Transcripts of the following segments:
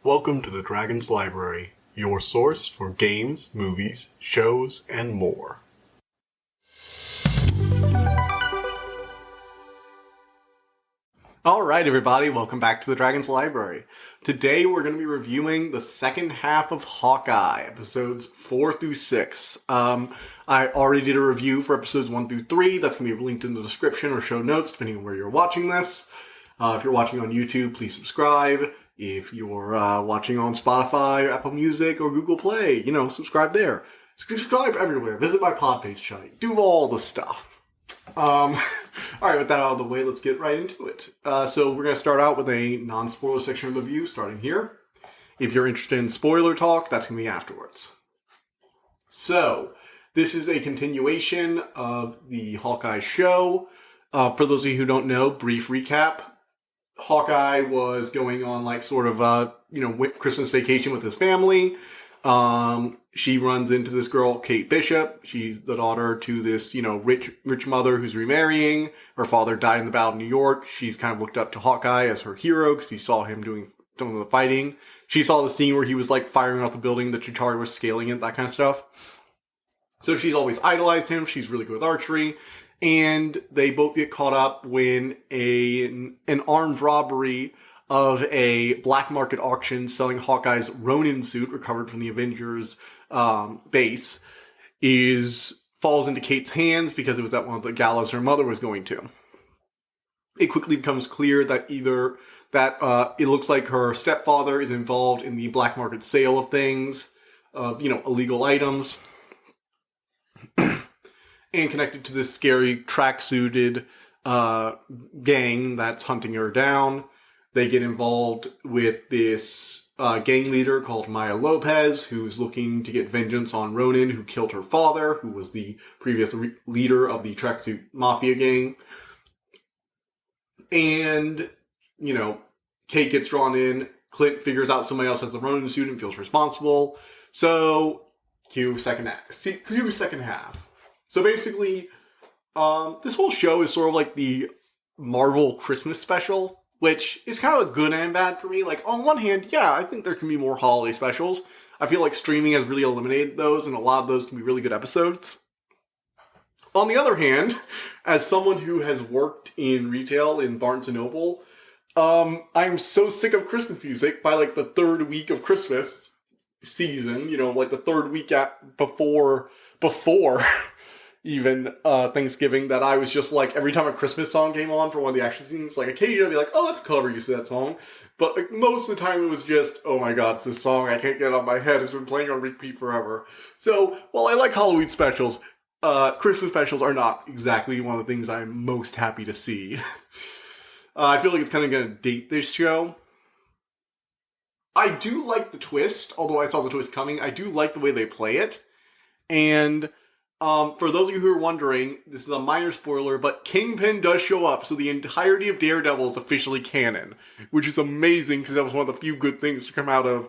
Welcome to the Dragon's Library, your source for games, movies, shows, and more. Alright everybody, welcome back to the Dragon's Library. Today we're going to be reviewing the second half of Hawkeye, episodes 4 through 6. I already did a review for episodes 1 through 3, that's going to be linked in the description or show notes depending on where you're watching this. If you're watching on YouTube, please subscribe. If you're watching on Spotify, Apple Music, or Google Play, subscribe there. Subscribe everywhere. Visit my Podpage site. Do all the stuff. Alright, with that out of the way, let's get right into it. So we're going to start out with a non-spoiler section of the review, starting here. If you're interested in spoiler talk, that's going to be afterwards. So, this is a continuation of the Hawkeye show. For those of you who don't know, brief recap. Hawkeye was going on Christmas vacation with his family. She runs into this girl, Kate Bishop. She's the daughter to this, rich mother who's remarrying. Her father died in the Battle of New York. She's kind of looked up to Hawkeye as her hero because he saw him doing some of the fighting. She saw the scene where he was firing out the building that Chitauri was scaling it, that kind of stuff. So she's always idolized him. She's really good with archery. And they both get caught up when an armed robbery of a black market auction selling Hawkeye's Ronin suit recovered from the Avengers base falls into Kate's hands because it was at one of the galas her mother was going to. It quickly becomes clear that it looks like her stepfather is involved in the black market sale of things, illegal items. And connected to this scary track-suited gang that's hunting her down. They get involved with this gang leader called Maya Lopez, who's looking to get vengeance on Ronin, who killed her father, who was the previous leader of the tracksuit mafia gang. And, Kate gets drawn in. Clint figures out somebody else has the Ronin suit and feels responsible. So, cue second half. So basically, this whole show is sort of like the Marvel Christmas special, which is kind of good and bad for me. On one hand, yeah, I think there can be more holiday specials. I feel like streaming has really eliminated those, and a lot of those can be really good episodes. On the other hand, as someone who has worked in retail in Barnes & Noble, I'm so sick of Christmas music by the third week of Christmas season, the third week before even Thanksgiving, that I was just every time a Christmas song came on for one of the action scenes, occasionally I'd be oh, that's a cover use of that song. But most of the time it was just, oh my god, it's this song I can't get it out of my head. It's been playing on repeat forever. So, while I like Halloween specials, Christmas specials are not exactly one of the things I'm most happy to see. I feel like it's kind of going to date this show. I do like the twist, although I saw the twist coming. I do like the way they play it. And for those of you who are wondering, this is a minor spoiler, but Kingpin does show up, so the entirety of Daredevil is officially canon, which is amazing because that was one of the few good things to come out of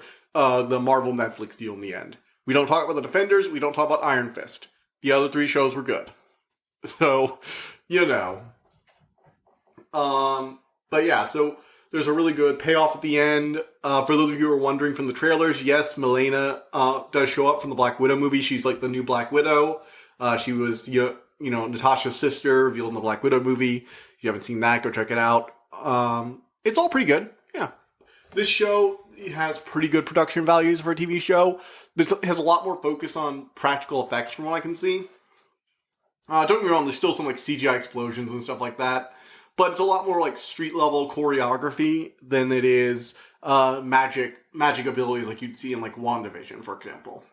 the Marvel Netflix deal in the end. We don't talk about the Defenders, we don't talk about Iron Fist. The other three shows were good. So, But yeah, so there's a really good payoff at the end. For those of you who are wondering from the trailers, yes, Milena does show up from the Black Widow movie. She's the new Black Widow. She was, Natasha's sister revealed in the Black Widow movie. If you haven't seen that, go check it out. It's all pretty good. Yeah. This show has pretty good production values for a TV show. It has a lot more focus on practical effects from what I can see. Don't get me wrong, there's still some CGI explosions and stuff like that. But it's a lot more street-level choreography than it is magic abilities like you'd see in WandaVision, for example.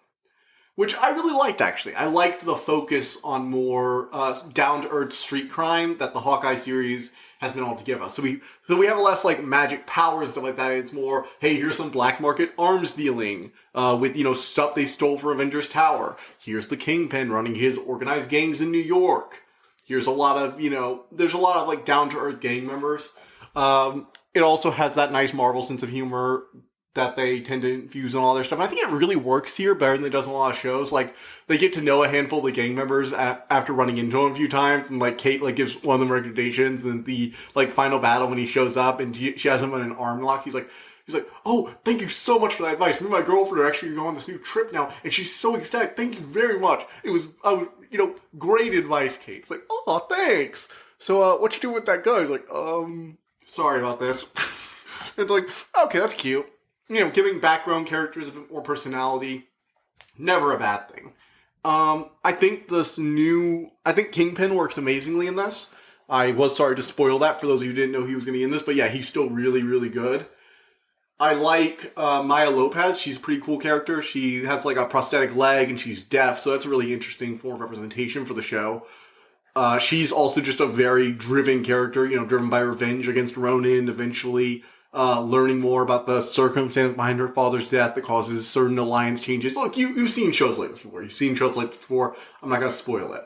Which I really liked, actually. I liked the focus on more down-to-earth street crime that the Hawkeye series has been able to give us. So we have less magic power and stuff like that. It's more, hey, here's some black market arms dealing with stuff they stole from Avengers Tower. Here's the Kingpin running his organized gangs in New York. Here's a lot of, there's a lot of down-to-earth gang members. It also has that nice Marvel sense of humor that they tend to infuse on all their stuff. And I think it really works here better than it does in a lot of shows. They get to know a handful of the gang members after running into them a few times, and Kate gives one of them recommendations, and the final battle when he shows up and she has him in an arm lock, he's like, He's like, oh, thank you so much for that advice. Me and my girlfriend are actually going on this new trip now, and she's so ecstatic. Thank you very much. It was, great advice, Kate. It's like, oh, thanks. So, what you do with that guy? He's like, sorry about this. It's like, okay, that's cute. Giving background characters a bit more personality, never a bad thing. I think Kingpin works amazingly in this. I was sorry to spoil that for those of you who didn't know he was going to be in this, but yeah, he's still really, really good. I like Maya Lopez. She's a pretty cool character. She has like a prosthetic leg and she's deaf, so that's a really interesting form of representation for the show. She's also just a very driven character, driven by revenge against Ronin, eventually learning more about the circumstance behind her father's death that causes certain alliance changes. Look, you've seen shows like this before. You've seen shows like this before. I'm not going to spoil it.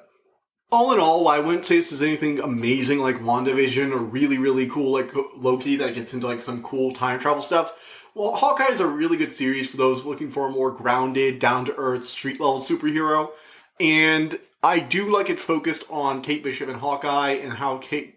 All in all, I wouldn't say this is anything amazing like WandaVision or really, really cool like Loki that gets into like some cool time travel stuff. Well, Hawkeye is a really good series for those looking for a more grounded, down-to-earth, street-level superhero. And I do like it focused on Kate Bishop and Hawkeye and how Kate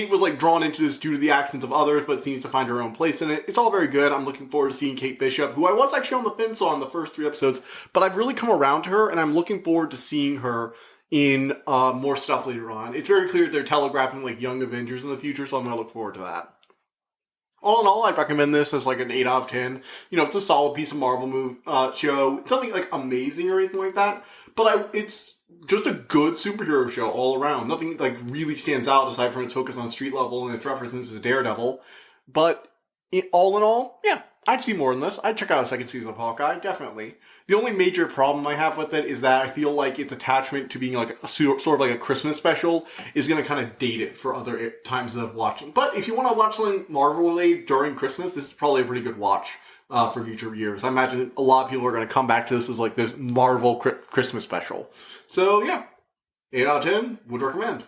was like drawn into this due to the actions of others, but seems to find her own place in it. It's all very good. I'm looking forward to seeing Kate Bishop, who I was actually on the fence on the first 3 episodes, but I've really come around to her, and I'm looking forward to seeing her in more stuff later on. It's very clear they're telegraphing like young Avengers in the future, so I'm going to look forward to that. All in all, I'd recommend this as like an 8 out of 10. It's a solid piece of Marvel show. It's nothing like amazing or anything like that, but it's just a good superhero show all around. Nothing like really stands out aside from its focus on street level and its references to Daredevil. But all in all, yeah, I'd see more than this. I'd check out a second season of Hawkeye, definitely. The only major problem I have with it is that I feel like its attachment to being like a sort of like a Christmas special is going to kind of date it for other times that I've watching. But if you want to watch something Marvel-related during Christmas, this is probably a pretty good watch for future years. I imagine a lot of people are going to come back to this as like this Marvel Christmas special. So yeah, 8 out of 10, would recommend.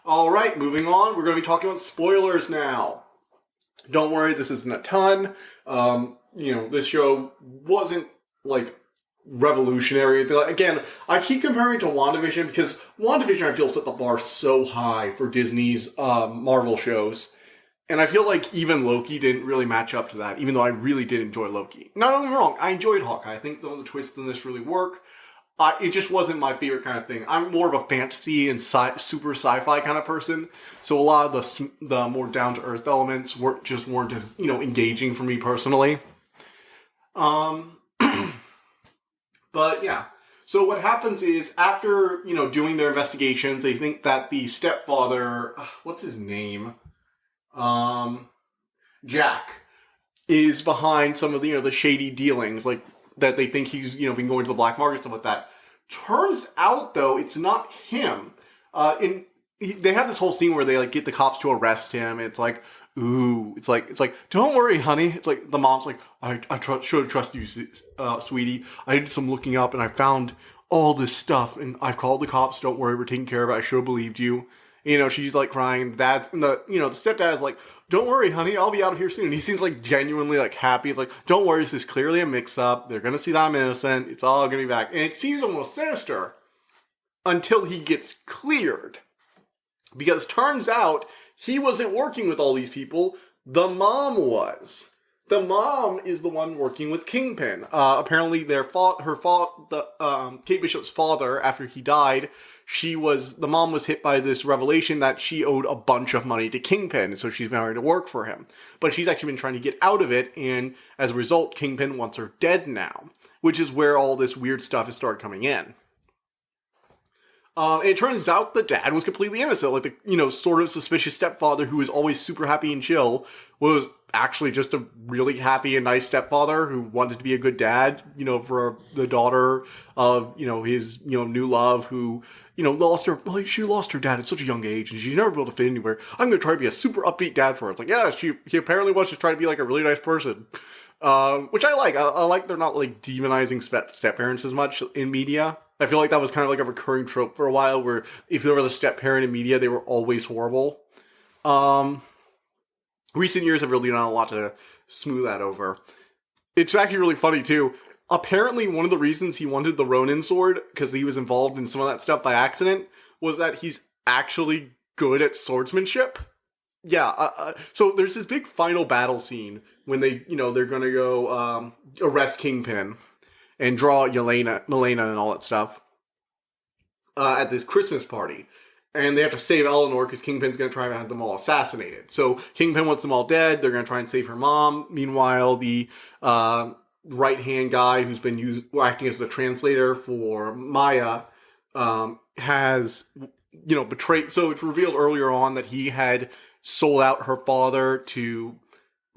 All right, moving on. We're going to be talking about spoilers now. Don't worry, this isn't a ton. This show wasn't like revolutionary. Again, I keep comparing to WandaVision because WandaVision I feel set the bar so high for Disney's Marvel shows. And I feel like even Loki didn't really match up to that, even though I really did enjoy Loki. Not only wrong, I enjoyed Hawkeye. I think some of the twists in this really work. It just wasn't my favorite kind of thing. I'm more of a fantasy and super sci-fi kind of person. So a lot of the more down-to-earth elements weren't as, engaging for me personally. But yeah. So what happens is after, doing their investigations, they think that the stepfather, what's his name? Jack, is behind some of the, the shady dealings, like, that they think he's, been going to the black market, stuff like that. Turns out, though, it's not him. They have this whole scene where they, like, get the cops to arrest him, and it's like, ooh, it's like, don't worry, honey. It's like, the mom's like, I should have trusted you, sweetie. I did some looking up, and I found all this stuff, and I've called the cops, don't worry, we're taking care of it, I should have believed you. She's like crying. The stepdad's like, don't worry, honey, I'll be out of here soon. And he seems like genuinely like happy. It's like, don't worry, this is clearly a mix up. They're going to see that I'm innocent. It's all going to be back. And it seems almost sinister until he gets cleared. Because turns out he wasn't working with all these people. The mom was. The mom is the one working with Kingpin. Apparently Kate Bishop's father, after he died, the mom was hit by this revelation that she owed a bunch of money to Kingpin, so she's married to work for him. But she's actually been trying to get out of it, and as a result, Kingpin wants her dead now, which is where all this weird stuff has started coming in. It turns out the dad was completely innocent. Like the, sort of suspicious stepfather who was always super happy and chill was actually just a really happy and nice stepfather who wanted to be a good dad, for the daughter of, his, new love who, she lost her dad at such a young age and she's never been able to fit anywhere. I'm going to try to be a super upbeat dad for her. It's like, yeah, he apparently wants to try to be like a really nice person. Which I like. I like they're not like demonizing step-parents as much in media. I feel like that was kind of like a recurring trope for a while where if there was a step-parent in media, they were always horrible. Recent years have really done a lot to smooth that over. It's actually really funny too. Apparently one of the reasons he wanted the Ronin sword, because he was involved in some of that stuff by accident, was that he's actually good at swordsmanship. yeah, so there's this big final battle scene when they're gonna go arrest Kingpin and draw Milena and all that stuff at this Christmas party. And they have to save Eleanor because Kingpin's going to try and have them all assassinated. So Kingpin wants them all dead. They're going to try and save her mom. Meanwhile, the right-hand guy who's been acting as the translator for Maya has, betrayed. So it's revealed earlier on that he had sold out her father to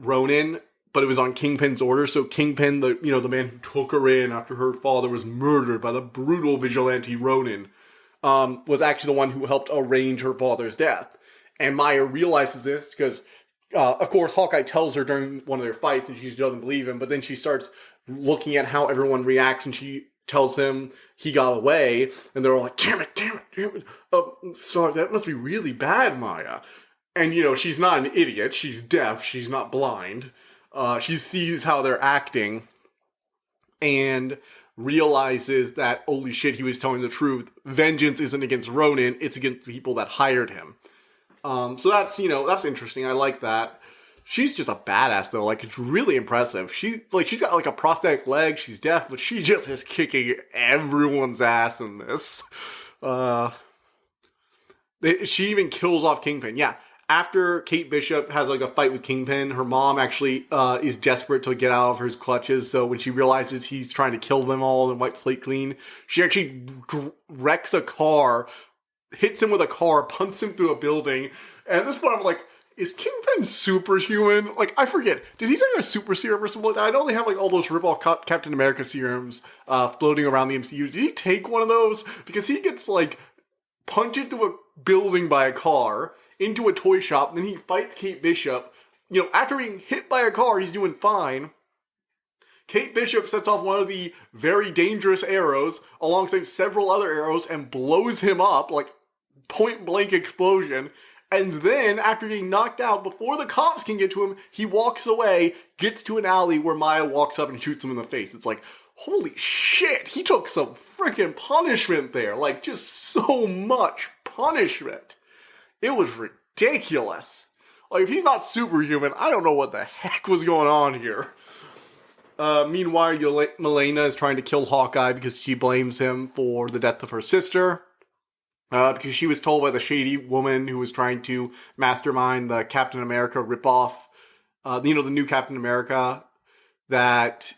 Ronin, but it was on Kingpin's order. So Kingpin, the man who took her in after her father was murdered by the brutal vigilante Ronin, was actually the one who helped arrange her father's death. And Maya realizes this because, of course, Hawkeye tells her during one of their fights and she doesn't believe him, but then she starts looking at how everyone reacts and she tells him he got away, and they're all like, damn it. Sorry, that must be really bad, Maya. And, she's not an idiot. She's deaf. She's not blind. She sees how they're acting and realizes that, holy shit, he was telling the truth. Vengeance isn't against Ronin, it's against the people that hired him. So that's interesting. I like that. She's just a badass, though. Like, it's really impressive. She's got, like, a prosthetic leg. She's deaf, but she just is kicking everyone's ass in this. She even kills off Kingpin. Yeah. After Kate Bishop has, like, a fight with Kingpin, her mom actually is desperate to get out of his clutches. So when she realizes he's trying to kill them all and wipe slate clean, she actually wrecks a car, hits him with a car, punts him through a building. And at this point, I'm like, is Kingpin superhuman? Like, I forget. Did he take a super serum or something like that? I know they have, like, all those rip-off Captain America serums floating around the MCU. Did he take one of those? Because he gets, like, punched through a building by a car, into a toy shop, and then he fights Kate Bishop. After being hit by a car, he's doing fine. Kate Bishop sets off one of the very dangerous arrows alongside several other arrows and blows him up, like, point-blank explosion. And then, after getting knocked out, before the cops can get to him, he walks away, gets to an alley where Maya walks up and shoots him in the face. It's like, holy shit, he took some freaking punishment there. Like, just so much punishment. It was ridiculous. Like, if he's not superhuman, I don't know what the heck was going on here. Meanwhile, Milena is trying to kill Hawkeye because she blames him for the death of her sister. Because she was told by the shady woman who was trying to mastermind the Captain America ripoff, the new Captain America, that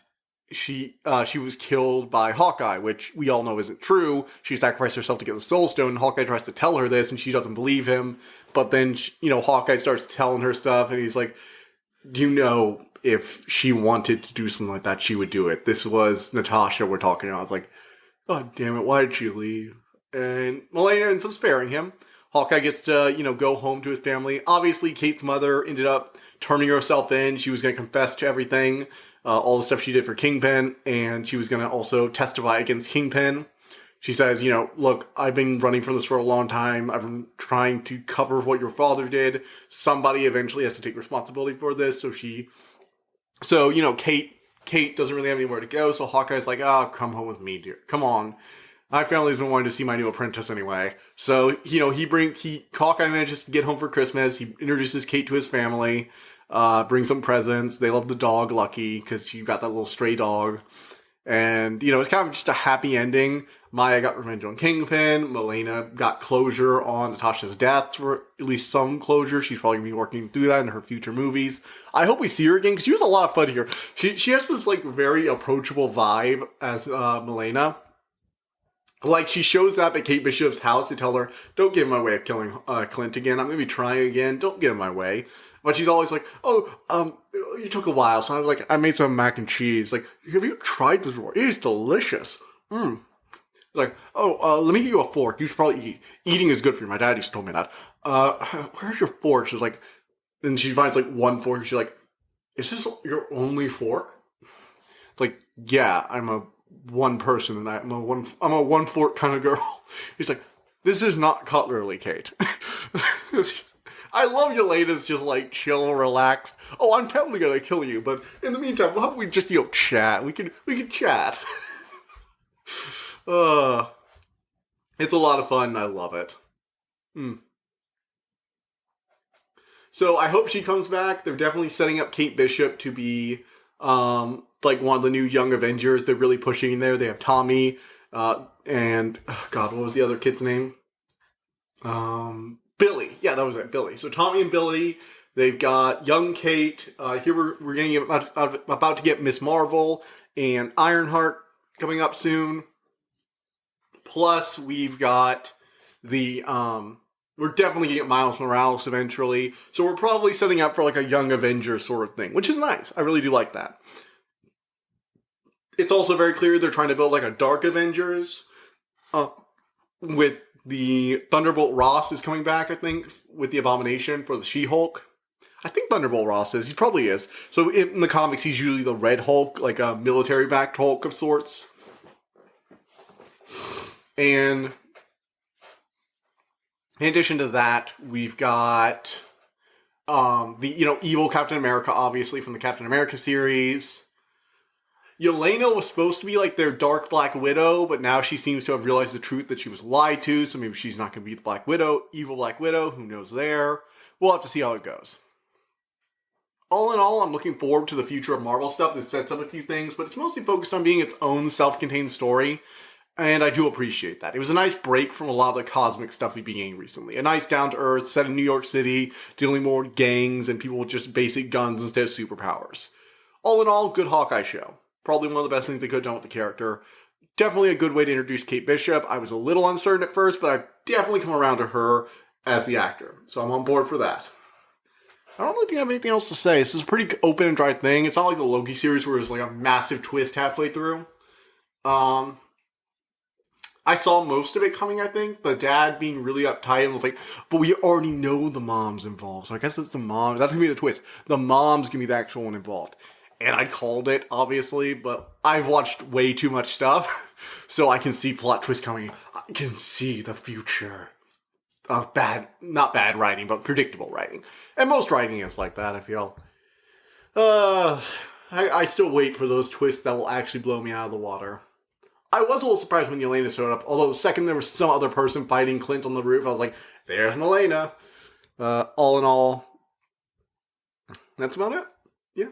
she was killed by Hawkeye, which we all know isn't true. She sacrificed herself to get the Soul Stone. Hawkeye tries to tell her this, and she doesn't believe him. But then, Hawkeye starts telling her stuff, and he's like, if she wanted to do something like that, she would do it. This was Natasha we're talking about. It's like, God damn it, why did she leave? And Milena ends up sparing him. Hawkeye gets to, go home to his family. Obviously, Kate's mother ended up turning herself in. She was going to confess to everything. All the stuff she did for Kingpin, and she was going to also testify against Kingpin. She says, look, I've been running from this for a long time. I've been trying to cover what your father did. Somebody eventually has to take responsibility for this. So Kate doesn't really have anywhere to go. So Hawkeye's like, come home with me, dear. Come on. My family's been wanting to see my new apprentice anyway. So, Hawkeye manages to get home for Christmas. He introduces Kate to his family. Bring some presents. They love the dog, Lucky, because you got that little stray dog. And, it's kind of just a happy ending. Maya got revenge on Kingpin. Milena got closure on Natasha's death, for at least some closure. She's probably going to be working through that in her future movies. I hope we see her again, because she was a lot of fun here. She has this, like, very approachable vibe as Milena. Like, she shows up at Kate Bishop's house to tell her, don't get in my way of killing Clint again. I'm going to be trying again. Don't get in my way. But she's always like, you took a while, so I made some mac and cheese. Like, have you tried this before? It's delicious. Like, let me get you a fork. You should probably eat. Eating is good for you. My dad used to tell me that. Where's your fork? She's like, and she finds, like, one fork. She's like, is this your only fork? Like, yeah, I'm a one person, and I'm a one fork kind of girl. He's like, this is not cutlery, Kate. I love Yelena's just like chill, relaxed. Oh, I'm totally gonna kill you, but in the meantime, why don't we just chat? We can chat. It's a lot of fun. I love it. So I hope she comes back. They're definitely setting up Kate Bishop to be like one of the new Young Avengers. They're really pushing in there. They have Tommy and God, what was the other kid's name? Billy. Yeah, that was it, Billy. So Tommy and Billy. They've got young Kate. Here we're getting about to get Miss Marvel and Ironheart coming up soon. Plus, we've got the we're definitely gonna get Miles Morales eventually. So we're probably setting up for like a Young Avengers sort of thing, which is nice. I really do like that. It's also very clear they're trying to build like a Dark Avengers with the Thunderbolt Ross is coming back, I think, with the Abomination for the She-Hulk. I think Thunderbolt Ross is. He probably is. So in the comics, he's usually the Red Hulk, like a military-backed Hulk of sorts. And in addition to that, we've got the evil Captain America, obviously, from the Captain America series. Yelena was supposed to be like their Dark Black Widow, but now she seems to have realized the truth that she was lied to, so maybe she's not going to be the Black Widow, evil Black Widow, who knows there. We'll have to see how it goes. All in all, I'm looking forward to the future of Marvel stuff. This sets up a few things, but it's mostly focused on being its own self-contained story, and I do appreciate that. It was a nice break from a lot of the cosmic stuff we've been getting recently. A nice down-to-earth, set in New York City, dealing more with gangs and people with just basic guns instead of superpowers. All in all, good Hawkeye show. Probably one of the best things they could have done with the character. Definitely a good way to introduce Kate Bishop. I was a little uncertain at first, but I've definitely come around to her as the actor. So I'm on board for that. I don't really think I have anything else to say. This is a pretty open and dry thing. It's not like the Loki series where there's like a massive twist halfway through. I saw most of it coming, I think. The dad being really uptight and was like, but we already know the mom's involved. So I guess it's the mom. That's going to be the twist. The mom's going to be the actual one involved. And I called it, obviously, but I've watched way too much stuff, so I can see plot twists coming. I can see the future of not bad writing, but predictable writing. And most writing is like that, I feel. I still wait for those twists that will actually blow me out of the water. I was a little surprised when Yelena showed up, although the second there was some other person fighting Clint on the roof, I was like, there's Yelena. All in all, that's about it. Yeah.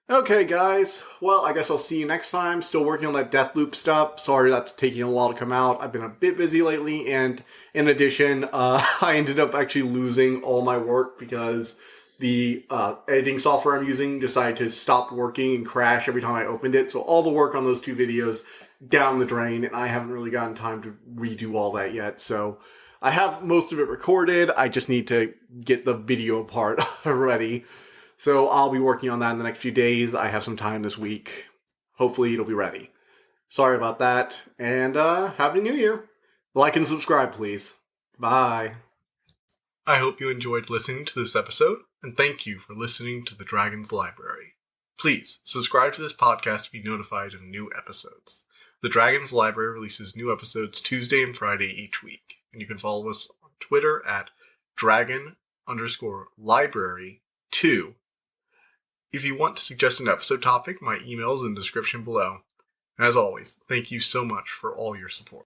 Okay, guys. Well, I guess I'll see you next time. Still working on that Deathloop stuff. Sorry that's taking a while to come out. I've been a bit busy lately, and in addition, I ended up actually losing all my work because the editing software I'm using decided to stop working and crash every time I opened it. So all the work on those two videos down the drain, and I haven't really gotten time to redo all that yet. So I have most of it recorded. I just need to get the video part ready. So I'll be working on that in the next few days. I have some time this week. Hopefully it'll be ready. Sorry about that. And Happy New Year. Like and subscribe, please. Bye. I hope you enjoyed listening to this episode, and thank you for listening to the Dragon's Library. Please subscribe to this podcast to be notified of new episodes. The Dragon's Library releases new episodes Tuesday and Friday each week, and you can follow us on Twitter at dragon_library2. If you want to suggest an episode topic, my email is in the description below. And as always, thank you so much for all your support.